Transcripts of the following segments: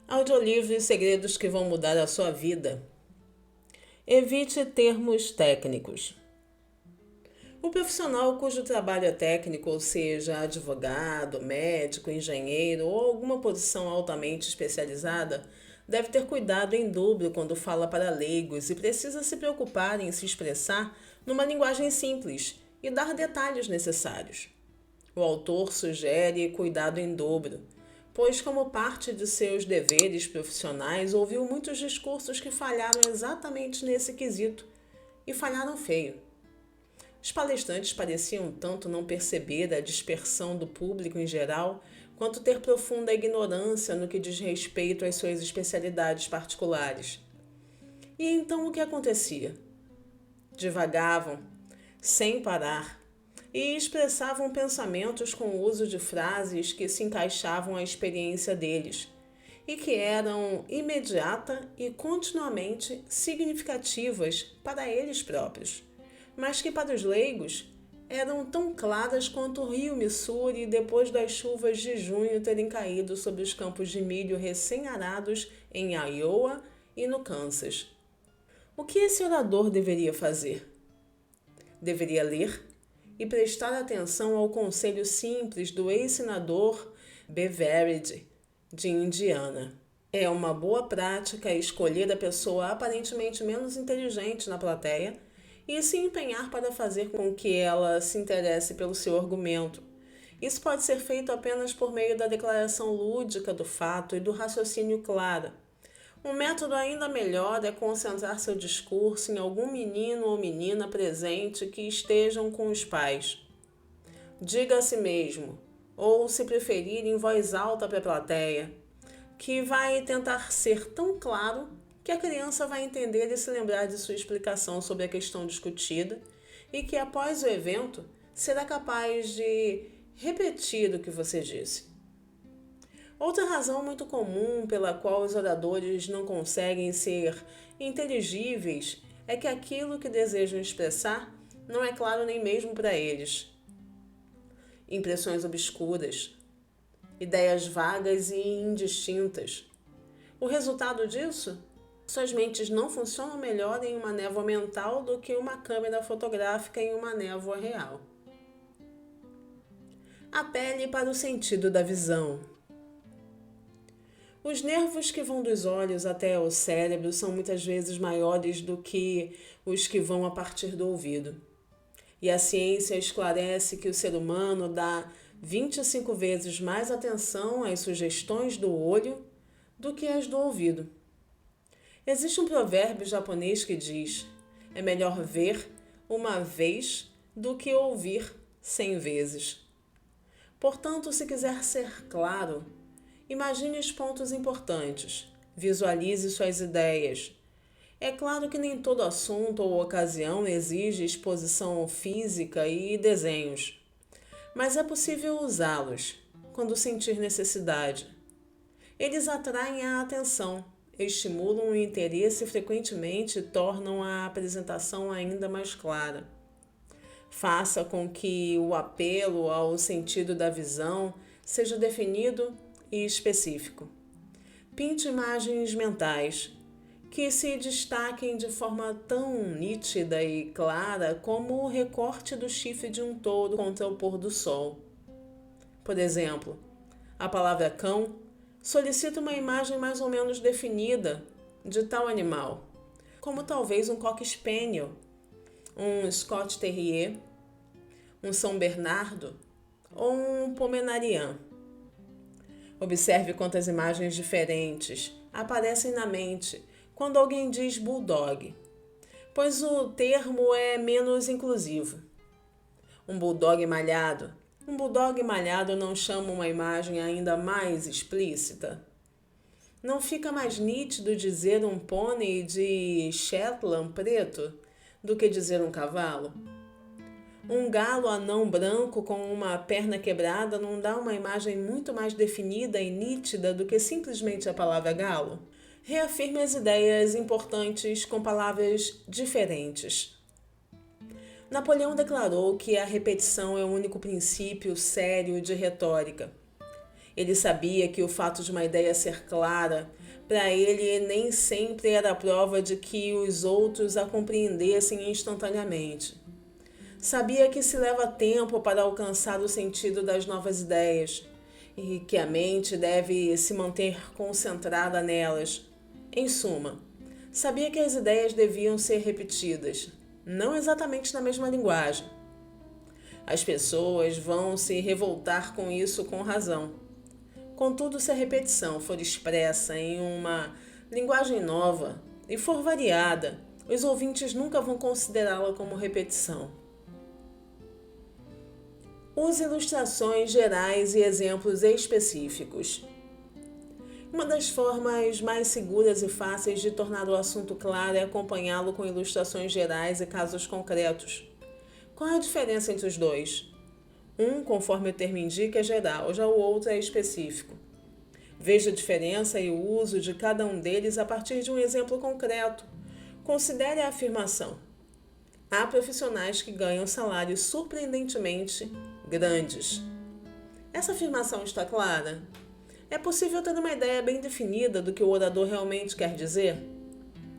Audiolivro Segredos que vão mudar a sua vida. Evite termos técnicos. O profissional cujo trabalho é técnico, ou seja, advogado, médico, engenheiro ou alguma posição altamente especializada, deve ter cuidado em dobro quando fala para leigos e precisa se preocupar em se expressar numa linguagem simples e dar detalhes necessários. O autor sugere cuidado em dobro, pois, como parte de seus deveres profissionais, ouviu muitos discursos que falharam exatamente nesse quesito e falharam feio. Os palestrantes pareciam tanto não perceber a dispersão do público em geral, quanto ter profunda ignorância no que diz respeito às suas especialidades particulares. E então o que acontecia? Divagavam, sem parar, e expressavam pensamentos com o uso de frases que se encaixavam à experiência deles e que eram imediata e continuamente significativas para eles próprios, mas que para os leigos eram tão claras quanto o rio Missouri depois das chuvas de junho terem caído sobre os campos de milho recém-arados em Iowa e no Kansas. O que esse orador deveria fazer? Deveria ler e prestar atenção ao conselho simples do ex-senador Beveridge, de Indiana. É uma boa prática escolher a pessoa aparentemente menos inteligente na plateia e se empenhar para fazer com que ela se interesse pelo seu argumento. Isso pode ser feito apenas por meio da declaração lúdica do fato e do raciocínio claro. Um método ainda melhor é concentrar seu discurso em algum menino ou menina presente que estejam com os pais. Diga a si mesmo, ou se preferir em voz alta para a plateia, que vai tentar ser tão claro que a criança vai entender e se lembrar de sua explicação sobre a questão discutida e que após o evento será capaz de repetir o que você disse. Outra razão muito comum pela qual os oradores não conseguem ser inteligíveis é que aquilo que desejam expressar não é claro nem mesmo para eles. Impressões obscuras, ideias vagas e indistintas. O resultado disso? Suas mentes não funcionam melhor em uma névoa mental do que uma câmera fotográfica em uma névoa real. Apele para o sentido da visão. Os nervos que vão dos olhos até ao cérebro são muitas vezes maiores do que os que vão a partir do ouvido. E a ciência esclarece que o ser humano dá 25 vezes mais atenção às sugestões do olho do que às do ouvido. Existe um provérbio japonês que diz: é melhor ver uma vez do que ouvir 100 vezes. Portanto, se quiser ser claro, imagine os pontos importantes, visualize suas ideias. É claro que nem todo assunto ou ocasião exige exposição física e desenhos, mas é possível usá-los quando sentir necessidade. Eles atraem a atenção, estimulam o interesse e frequentemente tornam a apresentação ainda mais clara. Faça com que o apelo ao sentido da visão seja definido e específico. Pinte imagens mentais que se destaquem de forma tão nítida e clara como o recorte do chifre de um touro contra o pôr do sol. Por exemplo, a palavra cão solicita uma imagem mais ou menos definida de tal animal, como talvez um Cocker Spaniel, um Scott Terrier, um São Bernardo ou um Pomeranian. Observe quantas imagens diferentes aparecem na mente quando alguém diz bulldog, pois o termo é menos inclusivo. Um bulldog malhado não chama uma imagem ainda mais explícita? Não fica mais nítido dizer um pônei de Shetland preto do que dizer um cavalo? Um galo anão branco com uma perna quebrada não dá uma imagem muito mais definida e nítida do que simplesmente a palavra galo? Reafirme as ideias importantes com palavras diferentes. Napoleão declarou que a repetição é o único princípio sério de retórica. Ele sabia que o fato de uma ideia ser clara, para ele nem sempre era prova de que os outros a compreendessem instantaneamente. Sabia que se leva tempo para alcançar o sentido das novas ideias e que a mente deve se manter concentrada nelas. Em suma, sabia que as ideias deviam ser repetidas, não exatamente na mesma linguagem. As pessoas vão se revoltar com isso com razão. Contudo, se a repetição for expressa em uma linguagem nova e for variada, os ouvintes nunca vão considerá-la como repetição. Use ilustrações gerais e exemplos específicos. Uma das formas mais seguras e fáceis de tornar o assunto claro é acompanhá-lo com ilustrações gerais e casos concretos. Qual é a diferença entre os dois? Um, conforme o termo indica, é geral, já o outro é específico. Veja a diferença e o uso de cada um deles a partir de um exemplo concreto. Considere a afirmação: há profissionais que ganham salários surpreendentemente grandes. Essa afirmação está clara? É possível ter uma ideia bem definida do que o orador realmente quer dizer?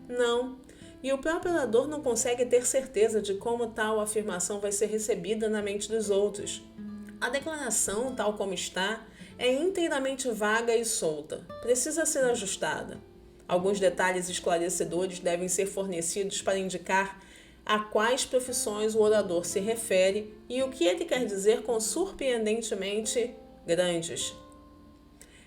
Não. E o próprio orador não consegue ter certeza de como tal afirmação vai ser recebida na mente dos outros. A declaração, tal como está, é inteiramente vaga e solta. Precisa ser ajustada. Alguns detalhes esclarecedores devem ser fornecidos para indicar a quais profissões o orador se refere e o que ele quer dizer com surpreendentemente grandes.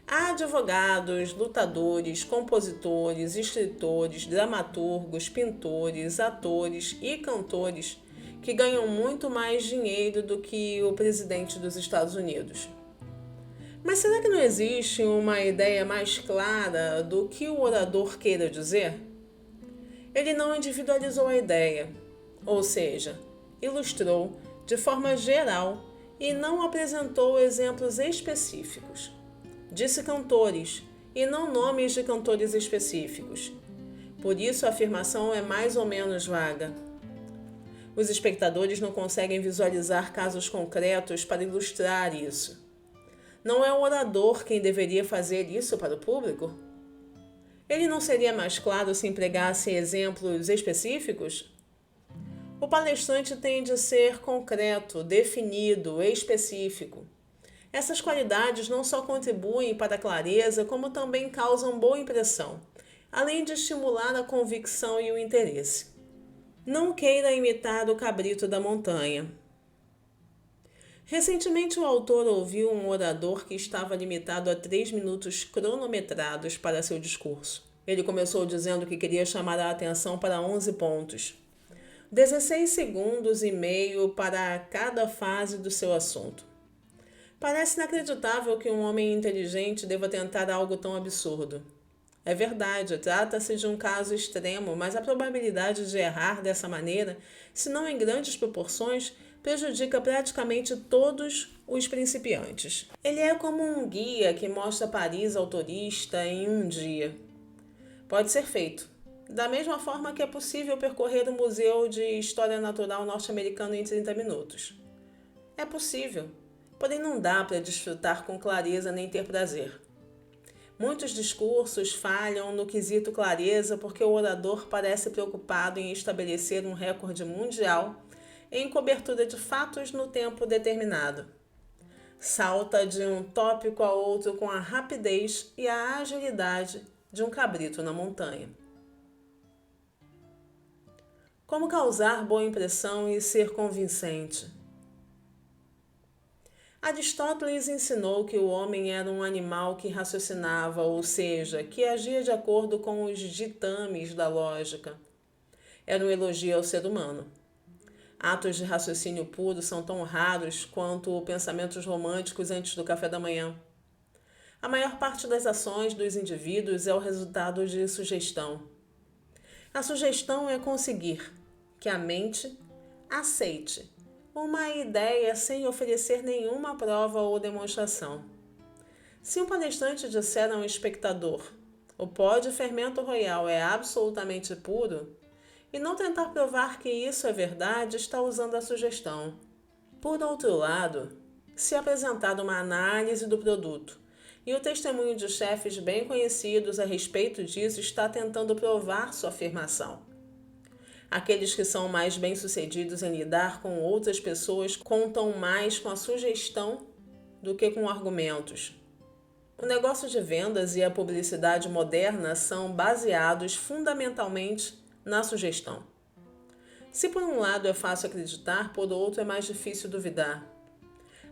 Há advogados, lutadores, compositores, escritores, dramaturgos, pintores, atores e cantores que ganham muito mais dinheiro do que o presidente dos Estados Unidos. Mas será que não existe uma ideia mais clara do que o orador queira dizer? Ele não individualizou a ideia, ou seja, ilustrou de forma geral e não apresentou exemplos específicos. Disse cantores e não nomes de cantores específicos. Por isso a afirmação é mais ou menos vaga. Os espectadores não conseguem visualizar casos concretos para ilustrar isso. Não é o orador quem deveria fazer isso para o público? Ele não seria mais claro se empregasse exemplos específicos? O palestrante tem de ser concreto, definido, específico. Essas qualidades não só contribuem para a clareza, como também causam boa impressão, além de estimular a convicção e o interesse. Não queira imitar o cabrito da montanha. Recentemente, o autor ouviu um orador que estava limitado a 3 minutos cronometrados para seu discurso. Ele começou dizendo que queria chamar a atenção para 11 pontos. 16 segundos e meio para cada fase do seu assunto. Parece inacreditável que um homem inteligente deva tentar algo tão absurdo. É verdade, trata-se de um caso extremo, mas a probabilidade de errar dessa maneira, se não em grandes proporções, prejudica praticamente todos os principiantes. Ele é como um guia que mostra Paris ao turista em um dia. Pode ser feito, da mesma forma que é possível percorrer o Museu de História Natural norte-americano em 30 minutos. É possível. Porém, não dá para desfrutar com clareza nem ter prazer. Muitos discursos falham no quesito clareza porque o orador parece preocupado em estabelecer um recorde mundial em cobertura de fatos no tempo determinado. Salta de um tópico a outro com a rapidez e a agilidade de um cabrito na montanha. Como causar boa impressão e ser convincente? Aristóteles ensinou que o homem era um animal que raciocinava, ou seja, que agia de acordo com os ditames da lógica. Era um elogio ao ser humano. Atos de raciocínio puro são tão raros quanto pensamentos românticos antes do café da manhã. A maior parte das ações dos indivíduos é o resultado de sugestão. A sugestão é conseguir que a mente aceite uma ideia sem oferecer nenhuma prova ou demonstração. Se um palestrante disser a um espectador: o pó de fermento royal é absolutamente puro, e não tentar provar que isso é verdade, está usando a sugestão. Por outro lado, se apresentar uma análise do produto, E o testemunho de chefes bem conhecidos a respeito disso está tentando provar sua afirmação. Aqueles que são mais bem-sucedidos em lidar com outras pessoas contam mais com a sugestão do que com argumentos. O negócio de vendas e a publicidade moderna são baseados fundamentalmente na sugestão. Se por um lado é fácil acreditar, por outro é mais difícil duvidar.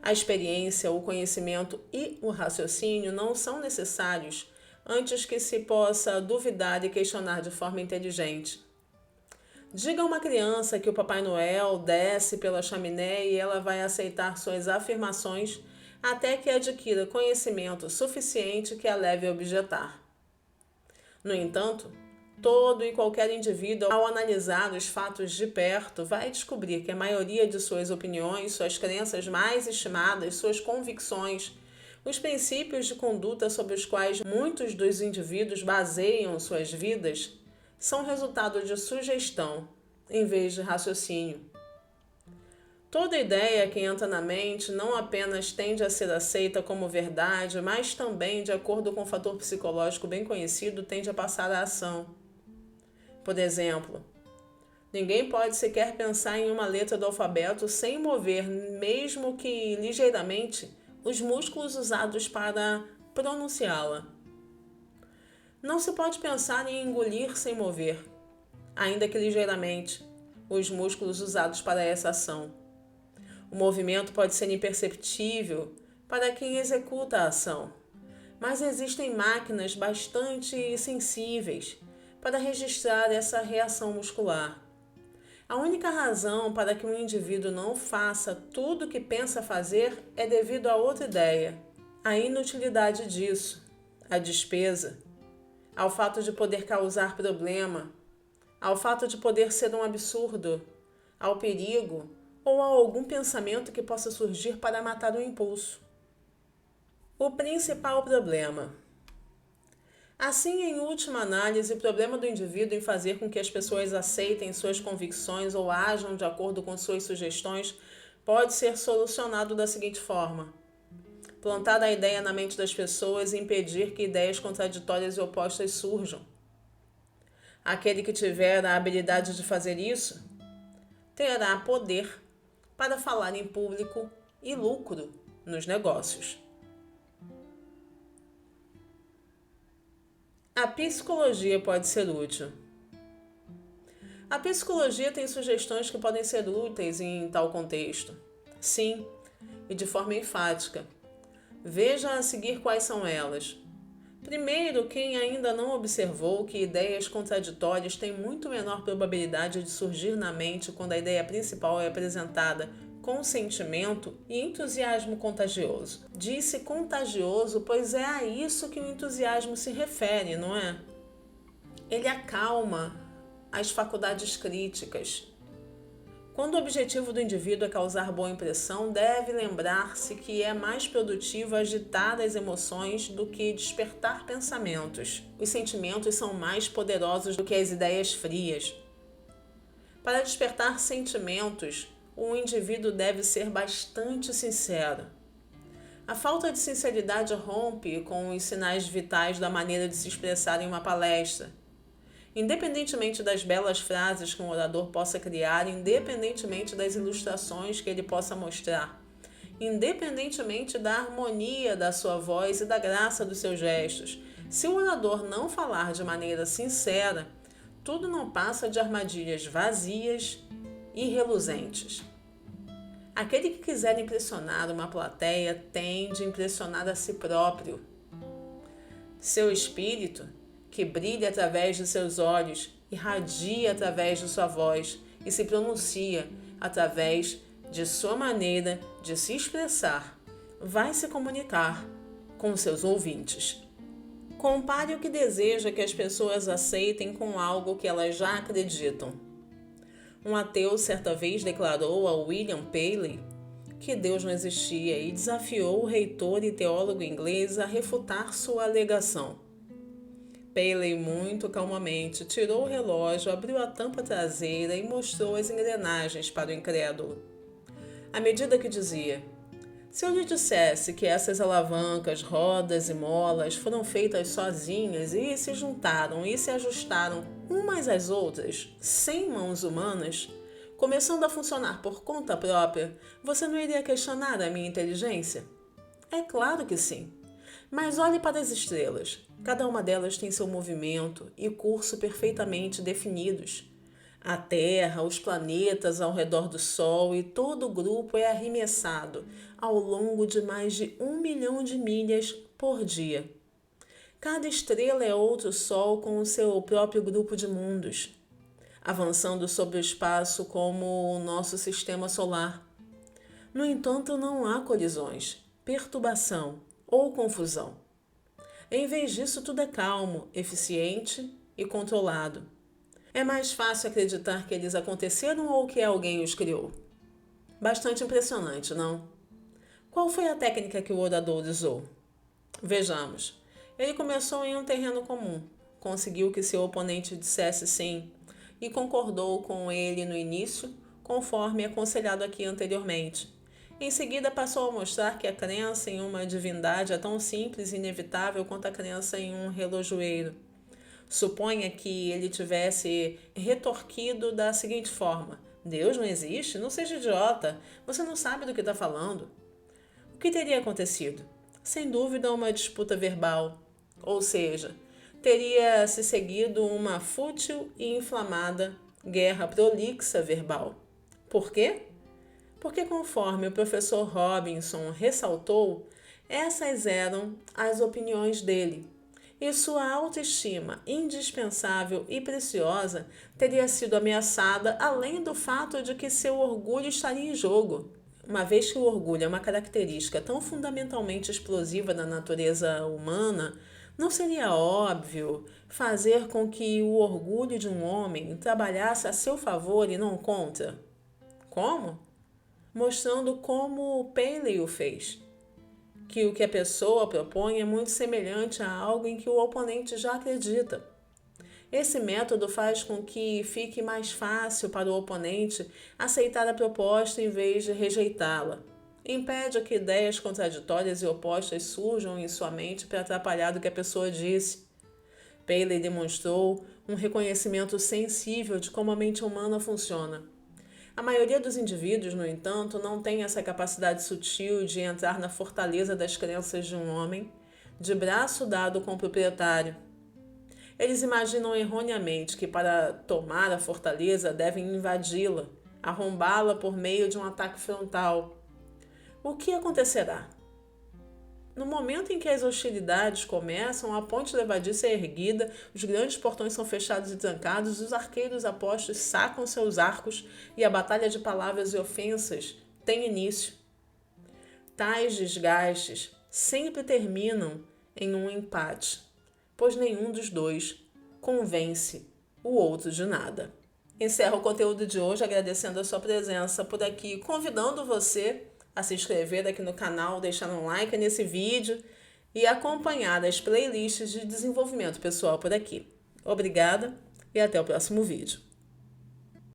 A experiência, o conhecimento e o raciocínio não são necessários antes que se possa duvidar e questionar de forma inteligente. Diga a uma criança que o Papai Noel desce pela chaminé e ela vai aceitar suas afirmações até que adquira conhecimento suficiente que a leve a objetar. No entanto, todo e qualquer indivíduo, ao analisar os fatos de perto, vai descobrir que a maioria de suas opiniões, suas crenças mais estimadas, suas convicções, os princípios de conduta sobre os quais muitos dos indivíduos baseiam suas vidas, são resultado de sugestão, em vez de raciocínio. Toda ideia que entra na mente não apenas tende a ser aceita como verdade, mas também, de acordo com um fator psicológico bem conhecido, tende a passar à ação. Por exemplo, ninguém pode sequer pensar em uma letra do alfabeto sem mover, mesmo que ligeiramente, os músculos usados para pronunciá-la. Não se pode pensar em engolir sem mover, ainda que ligeiramente, os músculos usados para essa ação. O movimento pode ser imperceptível para quem executa a ação, mas existem máquinas bastante sensíveis para registrar essa reação muscular. A única razão para que um indivíduo não faça tudo o que pensa fazer é devido a outra ideia, a inutilidade disso, a despesa, ao fato de poder causar problema, ao fato de poder ser um absurdo, ao perigo ou a algum pensamento que possa surgir para matar o impulso. O principal problema. Assim, em última análise, o problema do indivíduo em fazer com que as pessoas aceitem suas convicções ou ajam de acordo com suas sugestões pode ser solucionado da seguinte forma: plantar a ideia na mente das pessoas e impedir que ideias contraditórias e opostas surjam. Aquele que tiver a habilidade de fazer isso terá poder para falar em público e lucro nos negócios. A psicologia pode ser útil. A psicologia tem sugestões que podem ser úteis em tal contexto. Sim, e de forma enfática. Veja a seguir quais são elas. Primeiro, quem ainda não observou que ideias contraditórias têm muito menor probabilidade de surgir na mente quando a ideia principal é apresentada com sentimento e entusiasmo contagioso. Disse contagioso, pois é a isso que o entusiasmo se refere, não é? Ele acalma as faculdades críticas. Quando o objetivo do indivíduo é causar boa impressão, deve lembrar-se que é mais produtivo agitar as emoções do que despertar pensamentos. Os sentimentos são mais poderosos do que as ideias frias. Para despertar sentimentos, o indivíduo deve ser bastante sincero. A falta de sinceridade rompe com os sinais vitais da maneira de se expressar em uma palestra. Independentemente das belas frases que um orador possa criar, independentemente das ilustrações que ele possa mostrar, independentemente da harmonia da sua voz e da graça dos seus gestos, se o orador não falar de maneira sincera, tudo não passa de armadilhas vazias e reluzentes. Aquele que quiser impressionar uma plateia tende a impressionar a si próprio. Seu espírito, que brilha através de seus olhos, irradia através de sua voz e se pronuncia através de sua maneira de se expressar, vai se comunicar com seus ouvintes. Compare o que deseja que as pessoas aceitem com algo que elas já acreditam. Um ateu certa vez declarou a William Paley que Deus não existia e desafiou o reitor e teólogo inglês a refutar sua alegação. Paley, muito calmamente, tirou o relógio, abriu a tampa traseira e mostrou as engrenagens para o incrédulo. À medida que dizia: Se eu lhe dissesse que essas alavancas, rodas e molas foram feitas sozinhas e se juntaram e se ajustaram umas às outras, sem mãos humanas, começando a funcionar por conta própria, você não iria questionar a minha inteligência? É claro que sim. Mas olhe para as estrelas. Cada uma delas tem seu movimento e curso perfeitamente definidos. A Terra, os planetas ao redor do Sol e todo o grupo é arremessado ao longo de mais de 1 milhão de milhas por dia. Cada estrela é outro Sol com o seu próprio grupo de mundos, avançando sobre o espaço como o nosso sistema solar. No entanto, não há colisões, perturbação ou confusão. Em vez disso, tudo é calmo, eficiente e controlado. É mais fácil acreditar que eles aconteceram ou que alguém os criou. Bastante impressionante, não? Qual foi a técnica que o orador usou? Vejamos. Ele começou em um terreno comum, conseguiu que seu oponente dissesse sim e concordou com ele no início, conforme aconselhado aqui anteriormente. Em seguida, passou a mostrar que a crença em uma divindade é tão simples e inevitável quanto a crença em um relojoeiro. Suponha que ele tivesse retorquido da seguinte forma: Deus não existe? Não seja idiota. Você não sabe do que está falando. O que teria acontecido? Sem dúvida, uma disputa verbal. Ou seja, teria se seguido uma fútil e inflamada guerra prolixa verbal. Por quê? Porque, conforme o professor Robinson ressaltou, essas eram as opiniões dele, e sua autoestima, indispensável e preciosa, teria sido ameaçada, além do fato de que seu orgulho estaria em jogo. Uma vez que o orgulho é uma característica tão fundamentalmente explosiva da natureza humana, não seria óbvio fazer com que o orgulho de um homem trabalhasse a seu favor e não contra? Como? Mostrando como Paley o fez, que o que a pessoa propõe é muito semelhante a algo em que o oponente já acredita. Esse método faz com que fique mais fácil para o oponente aceitar a proposta em vez de rejeitá-la. Impede que ideias contraditórias e opostas surjam em sua mente para atrapalhar o que a pessoa disse. Paley demonstrou um reconhecimento sensível de como a mente humana funciona. A maioria dos indivíduos, no entanto, não tem essa capacidade sutil de entrar na fortaleza das crenças de um homem, de braço dado com o proprietário. Eles imaginam erroneamente que para tomar a fortaleza devem invadi-la, arrombá-la por meio de um ataque frontal. O que acontecerá? No momento em que as hostilidades começam, a ponte levadiça é erguida, os grandes portões são fechados e trancados, os arqueiros apostos sacam seus arcos e a batalha de palavras e ofensas tem início. Tais desgastes sempre terminam em um empate, pois nenhum dos dois convence o outro de nada. Encerro o conteúdo de hoje agradecendo a sua presença por aqui, convidando você a se inscrever aqui no canal, deixar um like nesse vídeo e acompanhar as playlists de desenvolvimento pessoal por aqui. Obrigada e até o próximo vídeo.